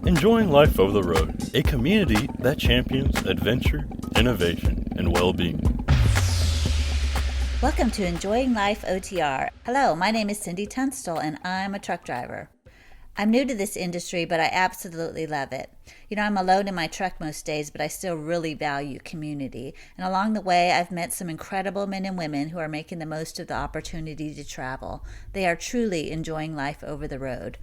Enjoying Life Over the Road, a community that champions adventure, innovation, and well-being. Welcome to Enjoying Life OTR. Hello, my name is Cindy Tunstall and I'm a truck driver. I'm new to this industry, but I absolutely love it. You know, I'm alone in my truck most days, but I still really value community. And along the way, I've met some incredible men and women who are making the most of the opportunity to travel. They are truly enjoying life over the road.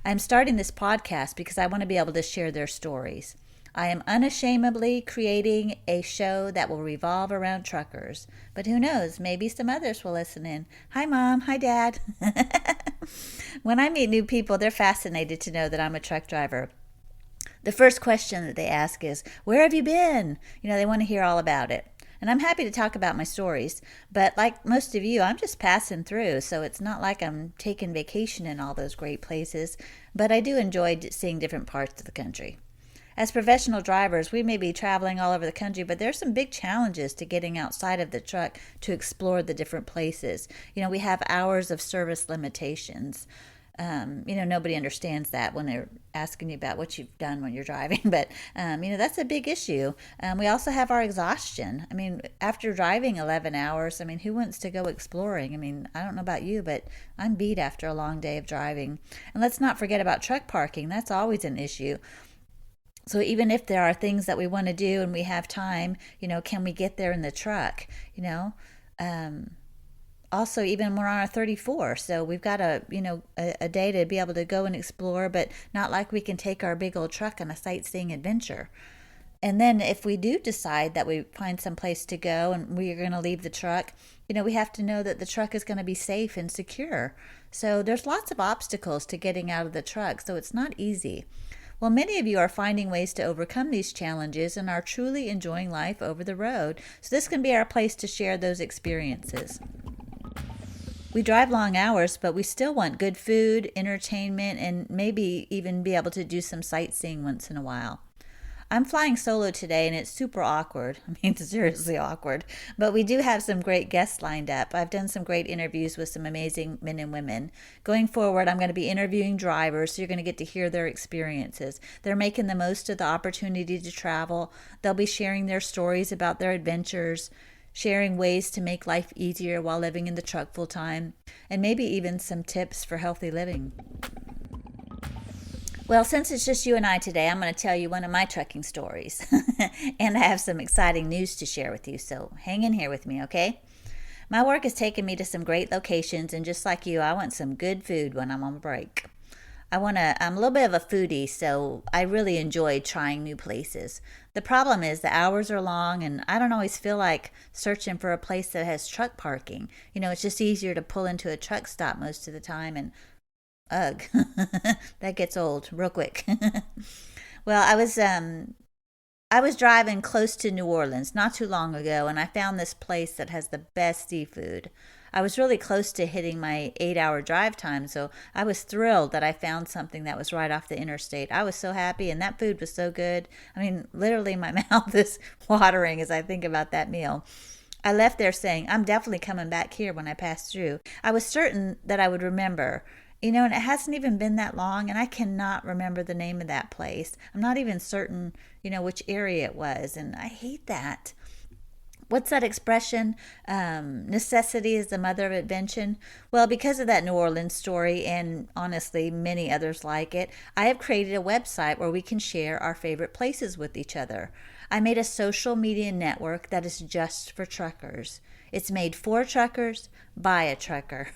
I'm starting this podcast because I want to be able to share their stories. I am unashamedly creating a show that will revolve around truckers. But who knows, maybe some others will listen in. Hi, Mom. Hi, Dad. When I meet new people, they're fascinated to know that I'm a truck driver. The first question that they ask is, where have you been? You know, they want to hear all about it. And I'm happy to talk about my stories, but like most of you, I'm just passing through, so it's not like I'm taking vacation in all those great places, but I do enjoy seeing different parts of the country. As professional drivers, we may be traveling all over the country, but there's some big challenges to getting outside of the truck to explore the different places. You know, we have hours of service limitations. Nobody understands that when they're asking you about what you've done when you're driving, but, that's a big issue. We also have our exhaustion. I mean, after driving 11 hours, who wants to go exploring? I don't know about you, but I'm beat after a long day of driving. And let's not forget about truck parking. That's always an issue. So even if there are things that we want to do and we have time, can we get there in the truck? Also, even we're on our 34, so we've got a day to be able to go and explore, but not like we can take our big old truck on a sightseeing adventure. And then if we do decide that we find some place to go and we're going to leave the truck, we have to know that the truck is going to be safe and secure. So there's lots of obstacles to getting out of the truck, so it's not easy. Well, many of you are finding ways to overcome these challenges and are truly enjoying life over the road. So this can be our place to share those experiences. We drive long hours, but we still want good food, entertainment, and maybe even be able to do some sightseeing once in a while. I'm flying solo today, and it's super awkward. It's seriously awkward. But we do have some great guests lined up. I've done some great interviews with some amazing men and women. Going forward, I'm going to be interviewing drivers, so you're going to get to hear their experiences. They're making the most of the opportunity to travel. They'll be sharing their stories about their adventures, sharing ways to make life easier while living in the truck full time, and maybe even some tips for healthy living. Well, since it's just you and I today, I'm going to tell you one of my trucking stories. And I have some exciting news to share with you, so hang in here with me, okay? My work has taken me to some great locations, and just like you, I want some good food when I'm on break. I'm a little bit of a foodie, so I really enjoy trying new places. The problem is the hours are long, and I don't always feel like searching for a place that has truck parking. It's just easier to pull into a truck stop most of the time, and ugh, that gets old real quick. Well, I was driving close to New Orleans not too long ago, and I found this place that has the best seafood. I was really close to hitting my 8-hour drive time, so I was thrilled that I found something that was right off the interstate. I was so happy, and that food was so good. Literally my mouth is watering as I think about that meal. I left there saying, I'm definitely coming back here when I pass through. I was certain that I would remember. And it hasn't even been that long, and I cannot remember the name of that place. I'm not even certain, which area it was, and I hate that. What's that expression? Necessity is the mother of invention. Well, because of that New Orleans story, and honestly, many others like it, I have created a website where we can share our favorite places with each other. I made a social media network that is just for truckers. It's made for truckers, by a trucker.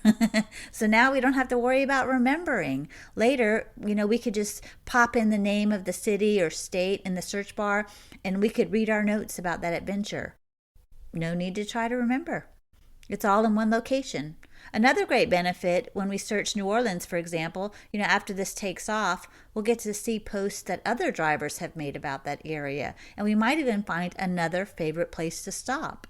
So now we don't have to worry about remembering. Later, we could just pop in the name of the city or state in the search bar, and we could read our notes about that adventure. No need to try to remember. It's all in one location. Another great benefit when we search New Orleans, for example, after this takes off, we'll get to see posts that other drivers have made about that area, and we might even find another favorite place to stop.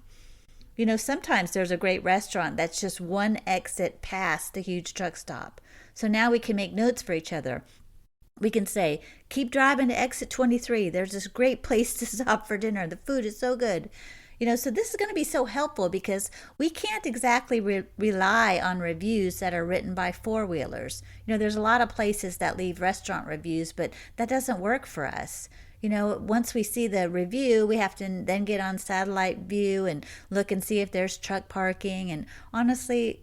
Sometimes there's a great restaurant that's just one exit past the huge truck stop. So now we can make notes for each other. We can say, keep driving to exit 23. There's this great place to stop for dinner. The food is so good. So this is going to be so helpful because we can't exactly rely on reviews that are written by four-wheelers. There's a lot of places that leave restaurant reviews, but that doesn't work for us. Once we see the review, we have to then get on satellite view and look and see if there's truck parking. And honestly,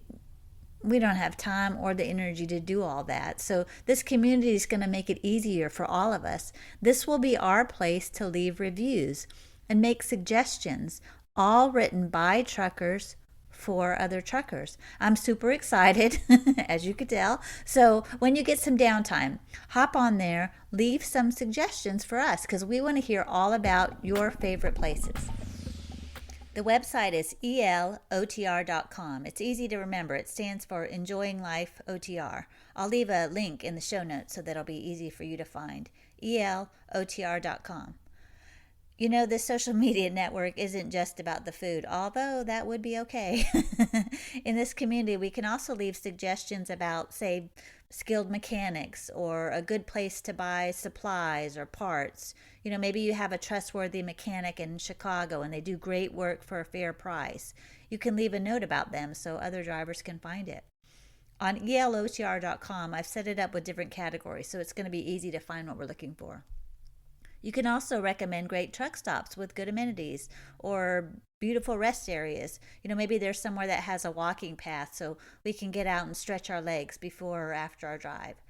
we don't have time or the energy to do all that. So this community is going to make it easier for all of us. This will be our place to leave reviews and make suggestions, all written by truckers for other truckers. I'm super excited, as you could tell. So when you get some downtime, hop on there, leave some suggestions for us because we want to hear all about your favorite places. The website is elotr.com. It's easy to remember. It stands for Enjoying Life OTR. I'll leave a link in the show notes so that'll be easy for you to find. elotr.com. This social media network isn't just about the food, although that would be okay. In this community, we can also leave suggestions about, say, skilled mechanics or a good place to buy supplies or parts. Maybe you have a trustworthy mechanic in Chicago and they do great work for a fair price. You can leave a note about them so other drivers can find it. On elotr.com, I've set it up with different categories, so it's going to be easy to find what we're looking for. You can also recommend great truck stops with good amenities or beautiful rest areas. Maybe there's somewhere that has a walking path so we can get out and stretch our legs before or after our drive.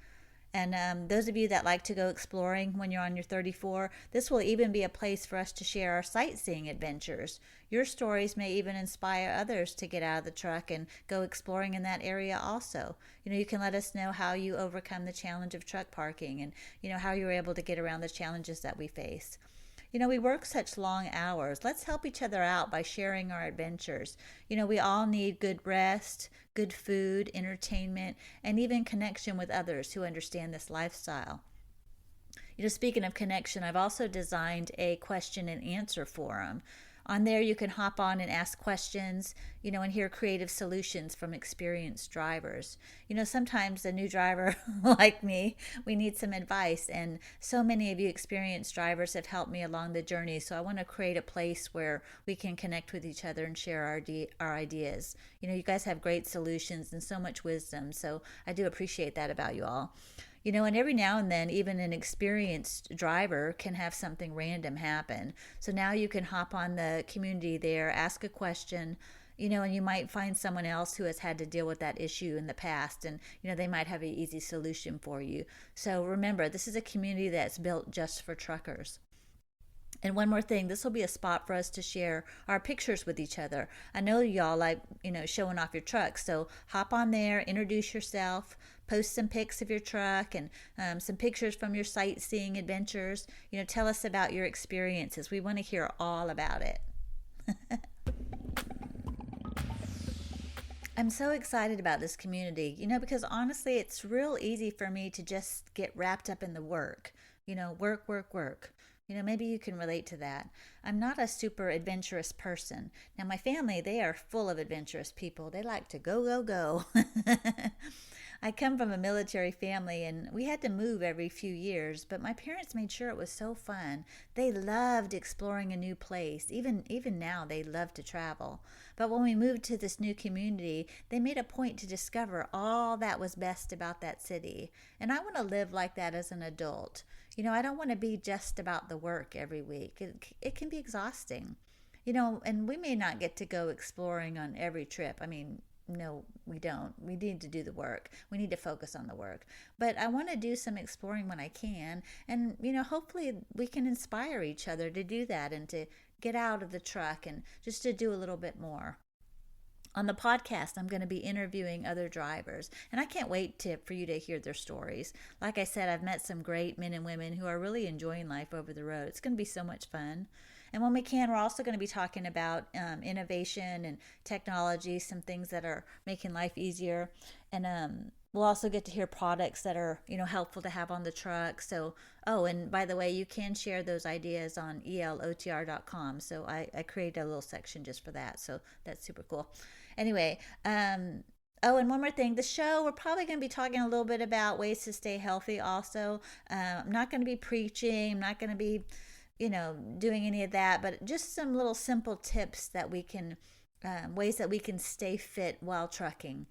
And those of you that like to go exploring when you're on your 34, this will even be a place for us to share our sightseeing adventures. Your stories may even inspire others to get out of the truck and go exploring in that area also. You can let us know how you overcome the challenge of truck parking and, how you're able to get around the challenges that we face. We work such long hours. Let's help each other out by sharing our adventures. We all need good rest, good food, entertainment, and even connection with others who understand this lifestyle. Speaking of connection, I've also designed a question and answer forum. On there, you can hop on and ask questions, and hear creative solutions from experienced drivers. Sometimes a new driver like me, we need some advice, and so many of you experienced drivers have helped me along the journey, so I want to create a place where we can connect with each other and share our ideas. You guys have great solutions and so much wisdom, so I do appreciate that about you all. And every now and then, even an experienced driver can have something random happen. So now you can hop on the community there, ask a question, and you might find someone else who has had to deal with that issue in the past, and, they might have an easy solution for you. So remember, this is a community that's built just for truckers. And one more thing, this will be a spot for us to share our pictures with each other. I know y'all like, showing off your truck, so hop on there, introduce yourself, post some pics of your truck and some pictures from your sightseeing adventures. Tell us about your experiences. We want to hear all about it. I'm so excited about this community, because honestly, it's real easy for me to just get wrapped up in the work. Work. Maybe you can relate to that. I'm not a super adventurous person. Now, my family, they are full of adventurous people. They like to go. I come from a military family, and we had to move every few years, but my parents made sure it was so fun. They loved exploring a new place. Even now, they love to travel. But when we moved to this new community, they made a point to discover all that was best about that city. And I want to live like that as an adult. I don't want to be just about the work every week. It can be exhausting. And we may not get to go exploring on every trip. No, we don't. We need to do the work. We need to focus on the work. But I want to do some exploring when I can. And, hopefully we can inspire each other to do that and to get out of the truck and just to do a little bit more. On the podcast, I'm going to be interviewing other drivers, and I can't wait for you to hear their stories. Like I said, I've met some great men and women who are really enjoying life over the road. It's going to be so much fun. And when we can, we're also going to be talking about innovation and technology, some things that are making life easier. And we'll also get to hear products that are, helpful to have on the truck. So, and by the way, you can share those ideas on elotr.com. So I created a little section just for that. So that's super cool. Anyway, and one more thing. The show, we're probably going to be talking a little bit about ways to stay healthy also. I'm not going to be preaching. I'm not going to be doing any of that, but just some little simple tips that we can, ways that we can stay fit while trucking.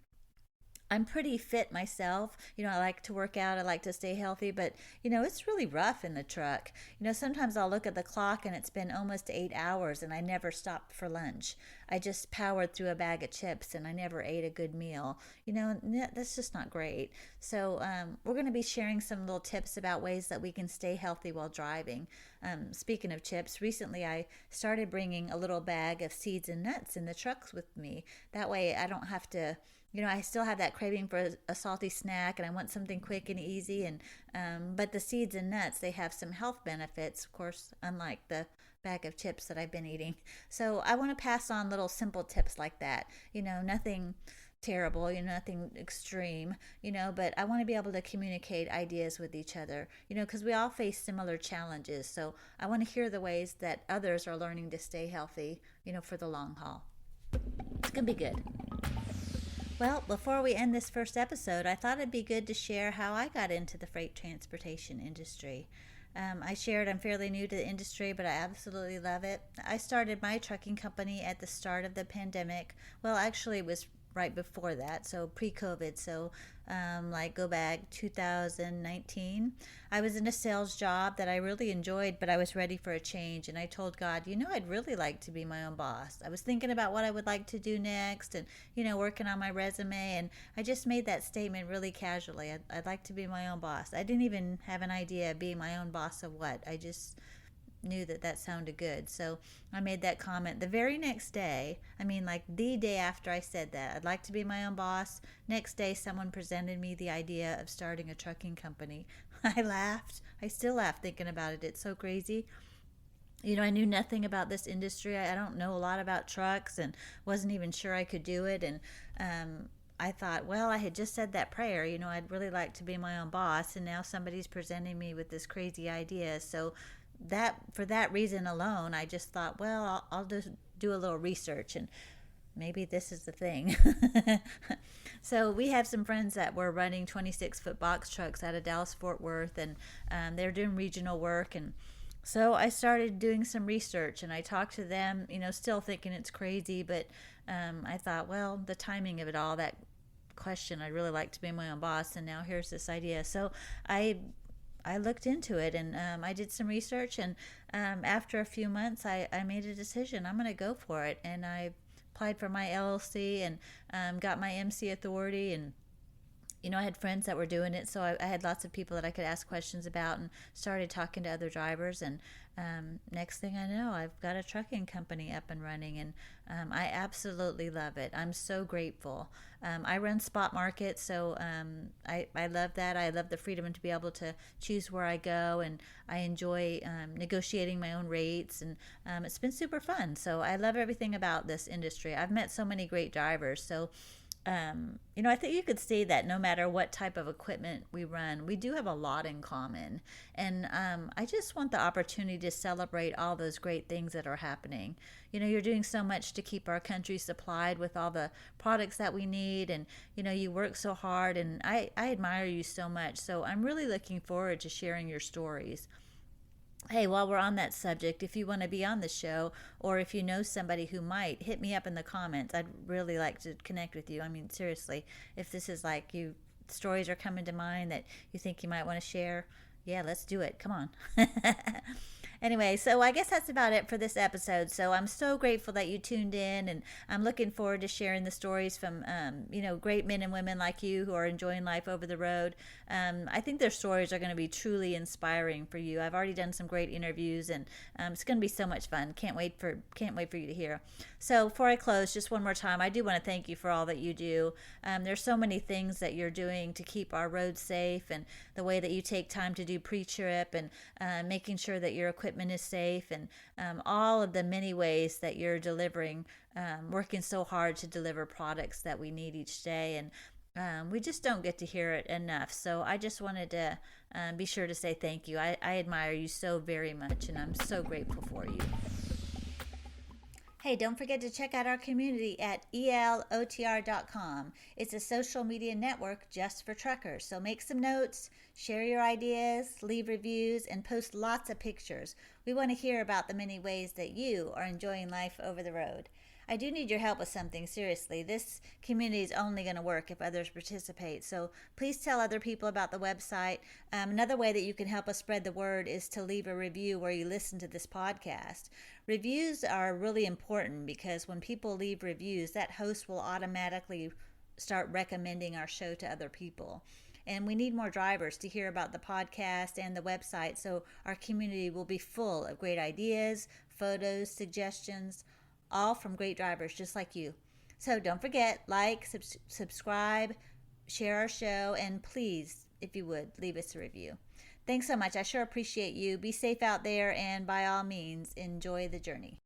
I'm pretty fit myself. I like to work out. I like to stay healthy, but it's really rough in the truck. Sometimes I'll look at the clock and it's been almost 8 hours and I never stopped for lunch. I just powered through a bag of chips and I never ate a good meal. That's just not great. So, we're going to be sharing some little tips about ways that we can stay healthy while driving. Speaking of chips, recently I started bringing a little bag of seeds and nuts in the trucks with me. That way I don't have to, I still have that craving for a salty snack and I want something quick and easy. But the seeds and nuts, they have some health benefits, of course, unlike the bag of chips that I've been eating. So I want to pass on little simple tips like that. Nothing terrible, nothing extreme, but I want to be able to communicate ideas with each other, because we all face similar challenges. So I want to hear the ways that others are learning to stay healthy, for the long haul. It's going to be good. Well, before we end this first episode, I thought it'd be good to share how I got into the freight transportation industry. I shared I'm fairly new to the industry, but I absolutely love it. I started my trucking company at the start of the pandemic. Well, actually, it was right before that, so pre-COVID. So go back 2019. I was in a sales job that I really enjoyed, but I was ready for a change. And I told God, I'd really like to be my own boss. I was thinking about what I would like to do next and, working on my resume. And I just made that statement really casually. I'd like to be my own boss. I didn't even have an idea of being my own boss of what. I just knew that sounded good. So I made that comment the very next day. The day after I said that, I'd like to be my own boss. Next day, someone presented me the idea of starting a trucking company. I laughed. I still laugh thinking about it. It's so crazy. I knew nothing about this industry. I don't know a lot about trucks and wasn't even sure I could do it. And I thought, well, I had just said that prayer, I'd really like to be my own boss. And now somebody's presenting me with this crazy idea. So for that reason alone, I just thought, well, I'll just do a little research and maybe this is the thing. So we have some friends that were running 26-foot box trucks out of Dallas Fort Worth, and they're doing regional work. And so I started doing some research and I talked to them, still thinking it's crazy, but I thought, well, the timing of it all, that question, I'd really like to be my own boss, and now here's this idea. So I looked into it and I did some research, and after a few months I made a decision. I'm going to go for it, and I applied for my LLC and got my MC authority, and I had friends that were doing it, so I had lots of people that I could ask questions about, and started talking to other drivers. And next thing I know, I've got a trucking company up and running, and I absolutely love it. I'm so grateful. I run spot market, so I love that. I love the freedom to be able to choose where I go, and I enjoy negotiating my own rates, and it's been super fun. So I love everything about this industry. I've met so many great drivers, so I think you could say that no matter what type of equipment we run, we do have a lot in common. And I just want the opportunity to celebrate all those great things that are happening. You're doing so much to keep our country supplied with all the products that we need. And, you work so hard, and I admire you so much. So I'm really looking forward to sharing your stories. Hey, while we're on that subject, if you want to be on the show, or if you know somebody who might, hit me up in the comments. I'd really like to connect with you. Seriously, if this is like stories are coming to mind that you think you might want to share, yeah, let's do it. Come on. Anyway, so I guess that's about it for this episode. So I'm so grateful that you tuned in, and I'm looking forward to sharing the stories from, great men and women like you who are enjoying life over the road. I think their stories are going to be truly inspiring for you. I've already done some great interviews, and it's going to be so much fun. Can't wait for you to hear. So before I close, just one more time, I do want to thank you for all that you do. There's so many things that you're doing to keep our roads safe, and the way that you take time to do pre-trip, and making sure that your equipment is safe, and all of the many ways that you're delivering, working so hard to deliver products that we need each day. And we just don't get to hear it enough. So I just wanted to be sure to say thank you. I admire you so very much, and I'm so grateful for you. Hey, don't forget to check out our community at elotr.com. It's a social media network just for truckers. So make some notes, share your ideas, leave reviews, and post lots of pictures. We want to hear about the many ways that you are enjoying life over the road. I do need your help with something, seriously. This community is only going to work if others participate. So please tell other people about the website. Another way that you can help us spread the word is to leave a review where you listen to this podcast. Reviews are really important because when people leave reviews, that host will automatically start recommending our show to other people. And we need more drivers to hear about the podcast and the website so our community will be full of great ideas, photos, suggestions, all from great drivers just like you. So don't forget, like, subscribe, share our show, and please, if you would, leave us a review. Thanks so much. I sure appreciate you. Be safe out there, and by all means, enjoy the journey.